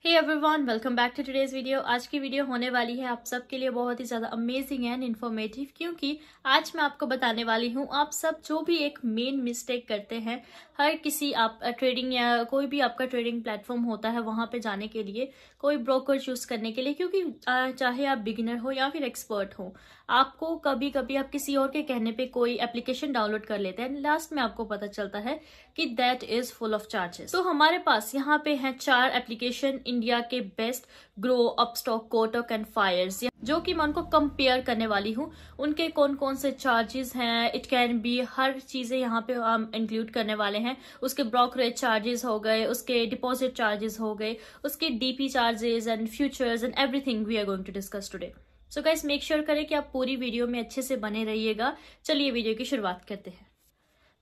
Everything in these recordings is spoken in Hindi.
Hey everyone, welcome back to today's video. आज की वीडियो होने वाली है आप सबके लिए बहुत ही ज़्यादा अमेजिंग एंड इन्फॉर्मेटिव, क्योंकि आज मैं आपको बताने वाली हूँ आप सब जो भी एक मेन मिस्टेक करते हैं, हर किसी आप ट्रेडिंग या कोई भी आपका ट्रेडिंग प्लेटफॉर्म होता है वहाँ पे जाने के लिए, कोई ब्रोकर चूज करने के लिए, क्योंकि चाहे आप बिगिनर हो या फिर एक्सपर्ट हो, आपको कभी कभी आप किसी और के कहने पे कोई एप्लीकेशन डाउनलोड कर लेते हैं, लास्ट में आपको पता चलता है कि that is full of charges. तो हमारे पास यहाँ पे हैं 4 एप्लीकेशन इंडिया के best, Groww, Upstox, Kotak and Fyers, जो कि मैं उनको कंपेयर करने वाली हूँ। उनके कौन कौन से चार्जेस हैं, इट कैन बी, हर चीजें यहाँ पे हम इंक्लूड करने वाले हैं। उसके ब्रोकरेज चार्जेस हो गए, उसके डिपॉजिट चार्जेस हो गए, उसके DP charges and futures and everything we are going to discuss today. So guys, make sure करें कि आप पूरी वीडियो में अच्छे से बने रहिएगा। चलिए वीडियो की शुरुआत करते हैं।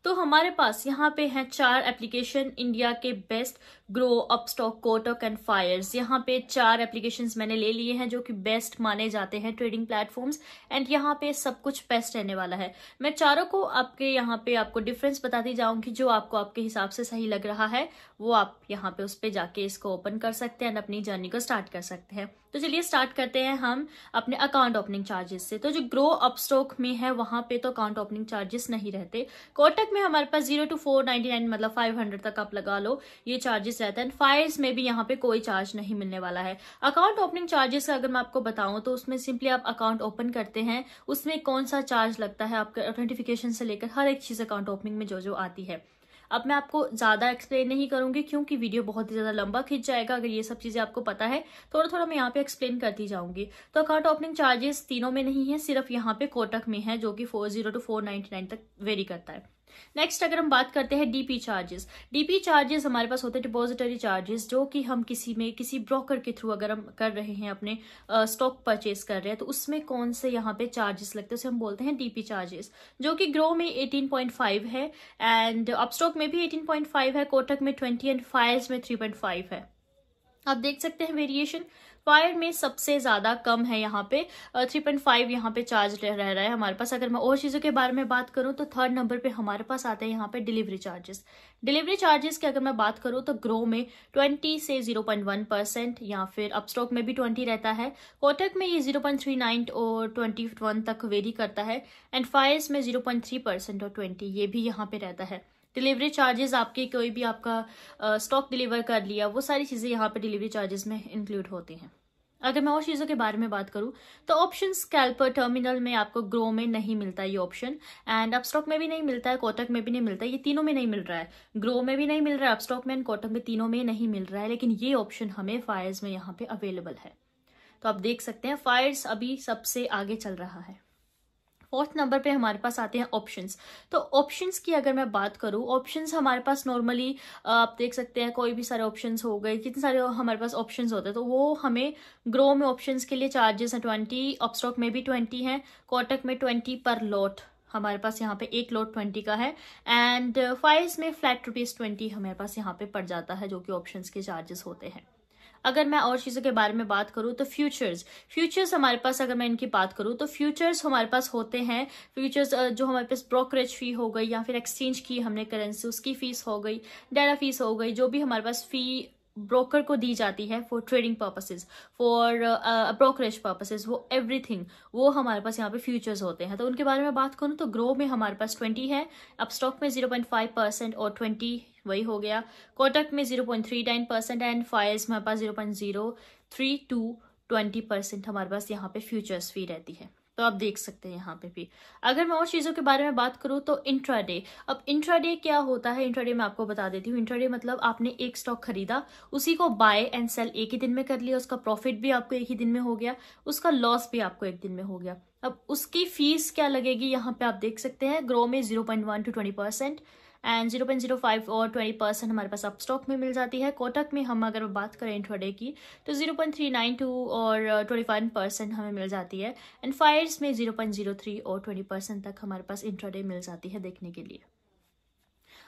तो हमारे पास यहाँ पे हैं 4 एप्लीकेशन इंडिया के best, Groww, Upstox, Kotak and Fyers. यहाँ पे 4 एप्लीकेशंस मैंने ले लिए हैं जो कि बेस्ट माने जाते हैं ट्रेडिंग प्लेटफॉर्म्स, एंड यहाँ पे सब कुछ बेस्ट रहने वाला है। मैं चारों को आपके यहाँ पे आपको डिफरेंस बताती जाऊंगी, जो आपको आपके हिसाब से सही लग रहा है वो आप यहाँ पे उस पर जाके इसको ओपन कर सकते हैं, अपनी जर्नी को स्टार्ट कर सकते हैं। तो चलिए स्टार्ट करते हैं हम अपने अकाउंट ओपनिंग चार्जेस से। तो जो ग्रो अपस्टॉक में है वहां पे तो अकाउंट ओपनिंग चार्जेस नहीं रहते। कोटक में हमारे पास 0 to 499 मतलब 500 तक आप लगा लो, ये चार्जेस रहता है। फायर्स में भी यहाँ पे कोई चार्ज नहीं मिलने वाला है। अकाउंट ओपनिंग चार्जेस अगर मैं आपको बताऊं तो उसमें सिंपली आप अकाउंट ओपन करते हैं, उसमें कौन सा चार्ज लगता है आपके ऑथेंटिफिकेशन से लेकर हर एक चीज अकाउंट ओपनिंग में जो जो आती है। अब मैं आपको ज्यादा एक्सप्लेन नहीं करूंगी क्योंकि वीडियो बहुत ही ज्यादा लंबा खिंच जाएगा। अगर ये सब चीजें आपको पता है, थोड़ा थोड़ा मैं यहाँ पे एक्सप्लेन करती जाऊंगी। तो अकाउंट ओपनिंग चार्जेस तीनों में नहीं है, सिर्फ यहाँ पे कोटक में है, जो कि 40 to 499 तक वेरी करता है। नेक्स्ट अगर हम बात करते हैं डीपी चार्जेस। डीपी चार्जेस हमारे पास होते हैं डिपॉजिटरी चार्जेस, जो कि हम किसी ब्रोकर के थ्रू अगर हम कर रहे हैं, अपने स्टॉक परचेस कर रहे हैं, तो उसमें कौन से यहाँ पे चार्जेस लगते हैं उसे हम बोलते हैं डीपी चार्जेस, जो कि ग्रो में 18.5 है एंड अपस्टॉक में भी 18.5 है, कोटक में 20 एंड फायर्स में 3.5 है। आप देख सकते हैं वेरिएशन। फायर में सबसे ज्यादा कम है यहाँ पे 3.5 यहाँ पे चार्ज रह रहा है हमारे पास। अगर मैं और चीजों के बारे में बात करूं तो 3rd नंबर पे हमारे पास आते हैं यहाँ पे डिलीवरी चार्जेस। डिलीवरी चार्जेस की अगर मैं बात करूं तो ग्रो में 20 से 0.1% या फिर अपस्टॉक में भी 20 रहता है। कोटक में ये 0.39 और 21 तक वेरी करता है एंड फायर्स में 0.3% और 20 ये भी यहाँ पे रहता है। डिलीवरी चार्जेस आपके कोई भी आपका स्टॉक डिलीवर कर लिया, वो सारी चीजें यहाँ पे डिलीवरी चार्जेस में इंक्लूड होती हैं। अगर मैं और चीजों के बारे में बात करूं तो ऑप्शन स्कैल्पर टर्मिनल में आपको ग्रो में नहीं मिलता ये ऑप्शन, एंड अपस्टॉक में भी नहीं मिलता है, कोटक में भी नहीं मिलता है, ये तीनों में नहीं मिल रहा है। ग्रो में भी नहीं मिल रहा है, अपस्टॉक में एंड कोटक में तीनों में नहीं मिल रहा है, लेकिन ये ऑप्शन हमें फायर्स में यहाँ पे अवेलेबल है। तो आप देख सकते हैं फायर्स अभी सबसे आगे चल रहा है। 4th नंबर पे हमारे पास आते हैं ऑप्शंस। तो ऑप्शंस की अगर मैं बात करूं, ऑप्शंस हमारे पास नॉर्मली आप देख सकते हैं कोई भी सारे ऑप्शंस हो गए, कितने सारे हमारे पास ऑप्शंस होते हैं, तो वो हमें ग्रो में ऑप्शंस के लिए चार्जेस हैं 20, अपस्टॉक में भी 20 है, कोटक में 20 पर लॉट, हमारे पास यहाँ पे एक लॉट 20 का है, एंड फायर्स में फ्लैट ₹20 हमारे पास यहाँ पे पड़ जाता है, जो कि ऑप्शंस के चार्जेस होते हैं। अगर मैं और चीजों के बारे में बात करूं तो फ्यूचर्स हमारे पास, अगर मैं इनकी बात करूं तो फ्यूचर्स हमारे पास होते हैं। फ्यूचर्स जो हमारे पास ब्रोकरेज फी हो गई या फिर एक्सचेंज की हमने करेंसी, उसकी फीस हो गई, डाटा फीस हो गई, जो भी हमारे पास फी ब्रोकर को दी जाती है for trading purposes, for brokerage purposes, वो एवरीथिंग वो हमारे पास यहाँ पे फ्यूचर्स होते हैं। तो उनके बारे में बात करूं तो ग्रो में हमारे पास 20 है, अपस्टॉक में 0.5% और 20 वही हो गया, कोटक में 0.39% एंड फायर्स में हमारे पास 0.03 to 20% हमारे पास यहाँ पे फ्यूचर्स फी रहती है। तो आप देख सकते हैं यहाँ पे भी। अगर मैं और चीजों के बारे में बात करूँ तो इंट्राडे। अब इंट्राडे क्या होता है, इंट्राडे मैं आपको बता देती हूँ। इंट्राडे मतलब आपने एक स्टॉक खरीदा, उसी को बाय एंड सेल एक ही दिन में कर लिया, उसका प्रॉफिट भी आपको एक ही दिन में हो गया, उसका लॉस भी आपको एक दिन में हो गया। अब उसकी फीस क्या लगेगी यहाँ पे आप देख सकते हैं। ग्रो में 0.1 to 20% एंड 0.05 और 20% हमारे पास अपस्टॉक में मिल जाती है। कोटक में हम अगर बात करें इंट्राडे की तो 0.392 और 25% हमें मिल जाती है, एंड फायर्स में 0.03 और 20% तक हमारे पास इंट्राडे मिल जाती है देखने के लिए।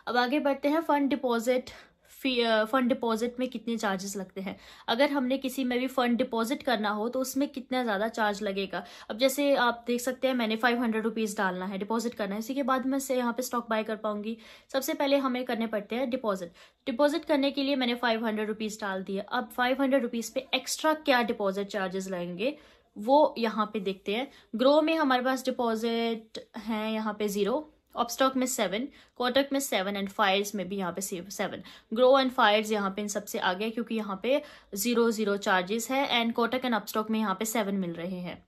अब आगे बढ़ते हैं फंड डिपॉजिट फंड डिपॉजिट में कितने चार्जेस लगते हैं। अगर हमने किसी में भी फंड डिपॉजिट करना हो तो उसमें कितना ज़्यादा चार्ज लगेगा। अब जैसे आप देख सकते हैं मैंने 500 रुपीज़ डालना है, डिपॉजिट करना है, इसी के बाद मैं से यहाँ पे स्टॉक बाय कर पाऊंगी। सबसे पहले हमें करने पड़ते हैं डिपॉजिट करने के लिए मैंने 500 रुपीज़ डाल दिया। अब 500 रुपीज़ पे एक्स्ट्रा क्या डिपॉजिट चार्जेस लगेंगे वो यहाँ पे देखते हैं। ग्रो में हमारे पास डिपॉजिट है यहाँ पे 0, अपस्टॉक में 7, कोटक में 7 एंड फायर्स में भी यहाँ पे 7। ग्रो एंड फायर्स यहाँ पे इन सबसे आगे क्योंकि यहाँ पे 0 चार्जेस है एंड कोटक एंड अपस्टॉक में यहाँ पे 7 मिल रहे हैं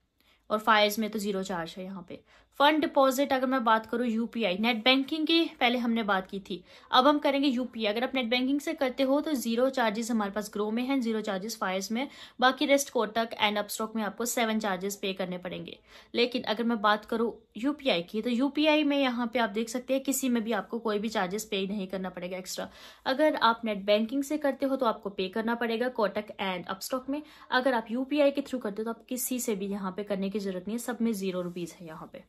और फायर्स में तो 0 चार्ज है यहाँ पे। फंड डिपॉजिट अगर मैं बात करूँ यूपीआई, नेट बैंकिंग की पहले हमने बात की थी, अब हम करेंगे यूपीआई। अगर आप नेट बैंकिंग से करते हो तो 0 चार्जेस हमारे पास ग्रो में है, 0 चार्जेस फायर्स में, बाकी रेस्ट कोटक एंड अपस्टॉक में आपको 7 चार्जेस पे करने पड़ेंगे। लेकिन अगर मैं बात करूँ यूपीआई की तो यूपीआई में यहाँ पे आप देख सकते हैं किसी में भी आपको कोई भी चार्जेस पे नहीं करना पड़ेगा एक्स्ट्रा। अगर आप नेट बैंकिंग से करते हो तो आपको पे करना पड़ेगा कोटक एंड अपस्टॉक में। अगर आप यूपीआई के थ्रू करते हो तो आप किसी से भी यहाँ पे करने की जरूरत नहीं है, सब में 0 रुपीज है यहाँ पे।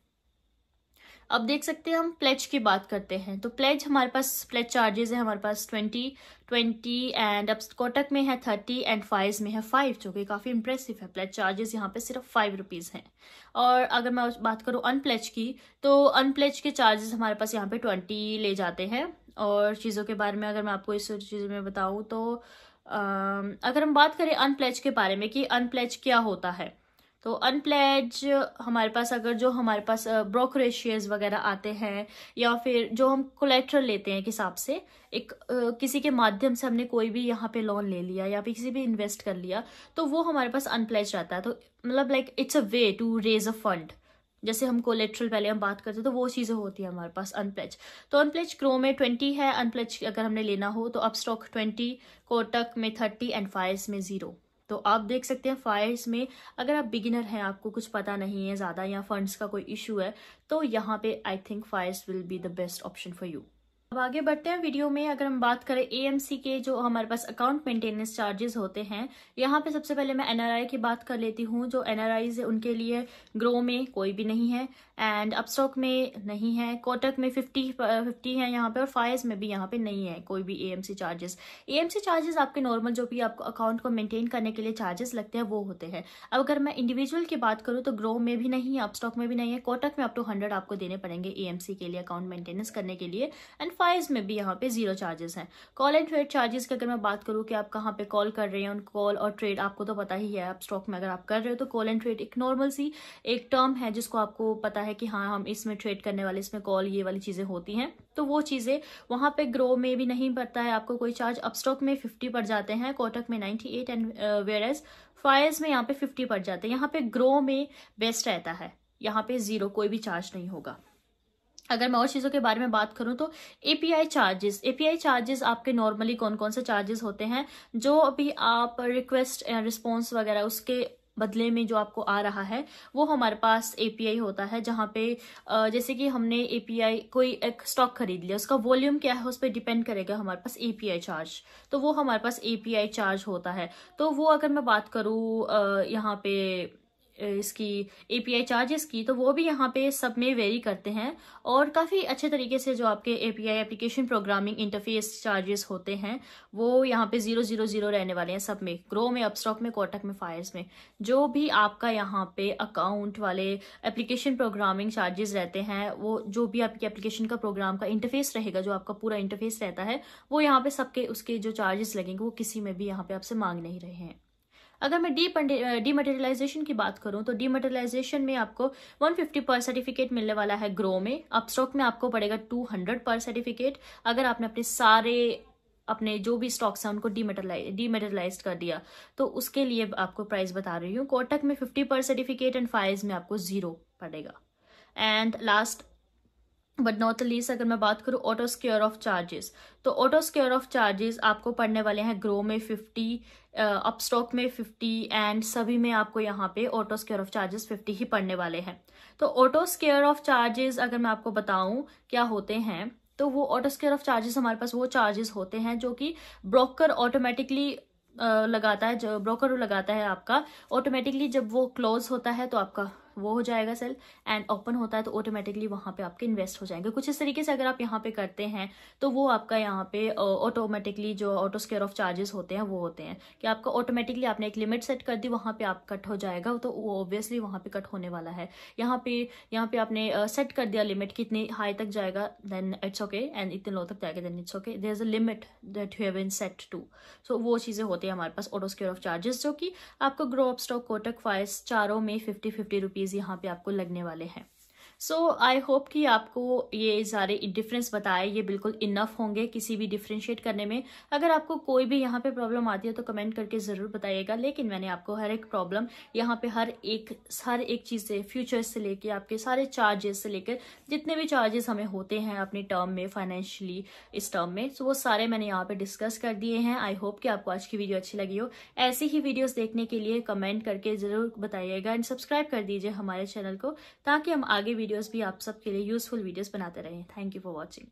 अब देख सकते हैं हम प्लेज की बात करते हैं तो प्लेज हमारे पास प्लेज चार्जेस है हमारे पास 20 एंड अब कोटक में है 30 एंड फाइज में है 5, जो कि काफी इंप्रेसिव है। प्लेज चार्जेस यहाँ पे सिर्फ 5 रुपीज हैं। और अगर मैं बात करूँ अनप्लेज की तो अनप्लेज के चार्जेस हमारे पास यहाँ पे 20 ले जाते हैं। और चीज़ों के बारे में अगर मैं आपको इस चीज़ में बताऊँ तो अगर हम बात करें अनप्लेज के बारे में कि अनप्लेज क्या होता है तो अनप्लेज हमारे पास अगर जो हमारे पास ब्रोकरेज शेयर्स वगैरह आते हैं या फिर जो हम कोलेट्रल लेते हैं हिसाब से एक किसी के माध्यम से हमने कोई भी यहाँ पे लोन ले लिया या फिर किसी भी इन्वेस्ट कर लिया तो वो हमारे पास अनप्लेज रहता है। तो मतलब like it's a way to raise a fund. जैसे हम कोलेट्रल पहले हम बात करते तो वो चीज़ें होती है हमारे पास अनप्लेज। तो अनप्लेज ग्रो में 20 है, अनप्लेज अगर हमने लेना हो तो अपस्टॉक 20, कोटक में 30 एंड फायर्स में 0। तो आप देख सकते हैं फायर्स में अगर आप बिगिनर हैं, आपको कुछ पता नहीं है ज़्यादा या फंड्स का कोई इशू है तो यहाँ पे I think Fyers will be the best option for you. अब आगे बढ़ते हैं वीडियो में। अगर हम बात करें एएमसी के जो हमारे पास अकाउंट मेंटेनेंस चार्जेस होते हैं, यहाँ पे सबसे पहले मैं एनआरआई की बात कर लेती हूँ। जो एनआरआईज है उनके लिए ग्रो में कोई भी नहीं है एंड अपस्टॉक में नहीं है, कोटक में 50 है यहाँ पे और फायर्स में भी यहाँ पे नहीं है कोई भी एएमसी चार्जेस। एएमसी चार्जेस आपके नॉर्मल जो भी आपको अकाउंट को मेंटेन करने के लिए चार्जेस लगते हैं वो होते हैं। अब अगर मैं इंडिविजुअल की बात करूँ तो ग्रो में भी नहीं है, अपस्टॉक में भी नहीं है, कोटक में अप टू 100 आपको देने पड़ेंगे एएमसी के लिए अकाउंट मेंटेनेंस करने के लिए एंड फायर्स में भी यहाँ पे 0 चार्जेस हैं। कॉल एंड ट्रेड चार्जेस की अगर मैं बात करूँ कि आप कहाँ पे कॉल कर रहे हैं, कॉल और ट्रेड आपको तो पता ही है। आप स्टॉक में अगर आप कर रहे हो तो कॉल एंड ट्रेड एक नॉर्मल सी एक टर्म है जिसको आपको पता है कि हाँ हम इसमें ट्रेड करने वाले, इसमें कॉल ये वाली चीजें होती हैं। तो वो चीजें वहां पे ग्रो में भी नहीं पड़ता है आपको कोई चार्ज। अपस्टॉक में 50 पड़ जाते हैं, कोटक में 98 एंड वेयरएज फायर्स में यहाँ पे 50 पड़ जाते हैं। यहाँ पे ग्रो में बेस्ट रहता है, यहाँ पे 0 कोई भी चार्ज नहीं होगा। अगर मैं और चीज़ों के बारे में बात करूं तो एपीआई चार्जेस आपके नॉर्मली कौन कौन से चार्जेस होते हैं, जो अभी आप रिक्वेस्ट रिस्पॉन्स वगैरह उसके बदले में जो आपको आ रहा है वो हमारे पास एपीआई होता है। जहां पे जैसे कि हमने एपीआई कोई एक स्टॉक खरीद लिया, उसका वॉल्यूम क्या है उस पर डिपेंड करेगा हमारे पास एपीआई चार्ज, तो वो हमारे पास एपीआई चार्ज होता है। तो वो अगर मैं बात करूँ यहाँ पे इसकी एपीआई चार्जेस की तो वो भी यहाँ पे सब में वेरी करते हैं और काफ़ी अच्छे तरीके से जो आपके API application programming interface charges होते हैं वो यहाँ पे 000 रहने वाले हैं सब में, ग्रो में, अपस्टॉक में, कोटक में, फायर्स में। जो भी आपका यहाँ पे अकाउंट वाले एप्लीकेशन प्रोग्रामिंग चार्जेस रहते हैं, वो जो भी आपकी एप्लीकेशन का प्रोग्राम का इंटरफेस रहेगा, जो आपका पूरा इंटरफेस रहता है, वो यहाँ पे सबके उसके जो चार्जेस लगेंगे वो किसी में भी यहाँ पे आपसे मांग नहीं रहे हैं। अगर मैं डीमटेरियलाइजेशन की बात करूं तो डीमटेरियलाइजेशन में आपको 150 पर सर्टिफिकेट मिलने वाला है ग्रो में। अपस्टॉक में आपको पड़ेगा 200 पर सर्टिफिकेट अगर आपने अपने जो भी स्टॉक्स हैं उनको डीमेटेरियलाइज कर दिया, तो उसके लिए आपको प्राइस बता रही हूँ। कोटक में 50 पर सर्टिफिकेट एंड फायर्स में आपको 0 पड़ेगा। And last but not least अगर मैं बात करूँ ऑटो स्क्योर ऑफ चार्जेस, तो ऑटो स्क्योर ऑफ चार्जेस आपको पड़ने वाले हैं ग्रो में 50, अपस्टॉक में 50 एंड सभी में आपको यहाँ पे ऑटो स्क्योर ऑफ चार्जेस 50 ही पड़ने वाले हैं। तो ऑटो स्क्योर ऑफ चार्जेस अगर मैं आपको बताऊं क्या होते हैं, तो वो ऑटो स्क्योर ऑफ चार्जेस हमारे पास वो चार्जेस होते हैं जो कि ब्रोकर ऑटोमेटिकली लगाता है। जो ब्रोकर लगाता है आपका ऑटोमेटिकली, जब वो क्लोज होता है तो आपका वो हो जाएगा सेल, एंड ओपन होता है तो ऑटोमेटिकली वहाँ पे आपके इन्वेस्ट हो जाएंगे। कुछ इस तरीके से अगर आप यहाँ पे करते हैं तो वो आपका यहाँ पे ऑटोमेटिकली जो ऑटो स्क्वेयर ऑफ चार्जेस होते हैं वो होते हैं कि आपका ऑटोमेटिकली आपने एक लिमिट सेट कर दी, वहाँ पे आप कट हो जाएगा, तो वो ऑब्वियसली वहाँ पे कट होने वाला है। यहाँ पे आपने सेट कर दिया लिमिट कितनी हाई तक जाएगा, देन इट्स ओके, एंड इतने लो तक जाएगा, then it's okay, there is a limit that you have been set to. So वो चीज़ें होती है हमारे पास ऑटो स्क्वेयर ऑफ चार्जेस, जो कि आपको Groww Upstox, Kotak, Fyers चारों में 50-50 रुपीज़ यहाँ पे आपको लगने वाले हैं। सो आई होप कि आपको ये सारे डिफरेंस बताए ये बिल्कुल इनफ होंगे किसी भी डिफ्रेंशिएट करने में। अगर आपको कोई भी यहाँ पे प्रॉब्लम आती है तो कमेंट करके ज़रूर बताइएगा, लेकिन मैंने आपको हर एक प्रॉब्लम यहाँ पे हर एक चीज़ से, फ्यूचर्स से लेके आपके सारे चार्जेस से लेकर जितने भी चार्जेस हमें होते हैं अपनी टर्म में, फाइनेंशियली इस टर्म में, सो वो सारे मैंने यहाँ पे डिस्कस कर दिए हैं। आई होप कि आपको आज की वीडियो अच्छी लगी हो। ऐसी ही वीडियोस देखने के लिए कमेंट करके ज़रूर बताइएगा, एंड सब्सक्राइब कर दीजिए हमारे चैनल को, ताकि हम आगे वीडियोस भी आप सबके लिए यूजफुल वीडियोस बनाते रहें। Thank you for watching.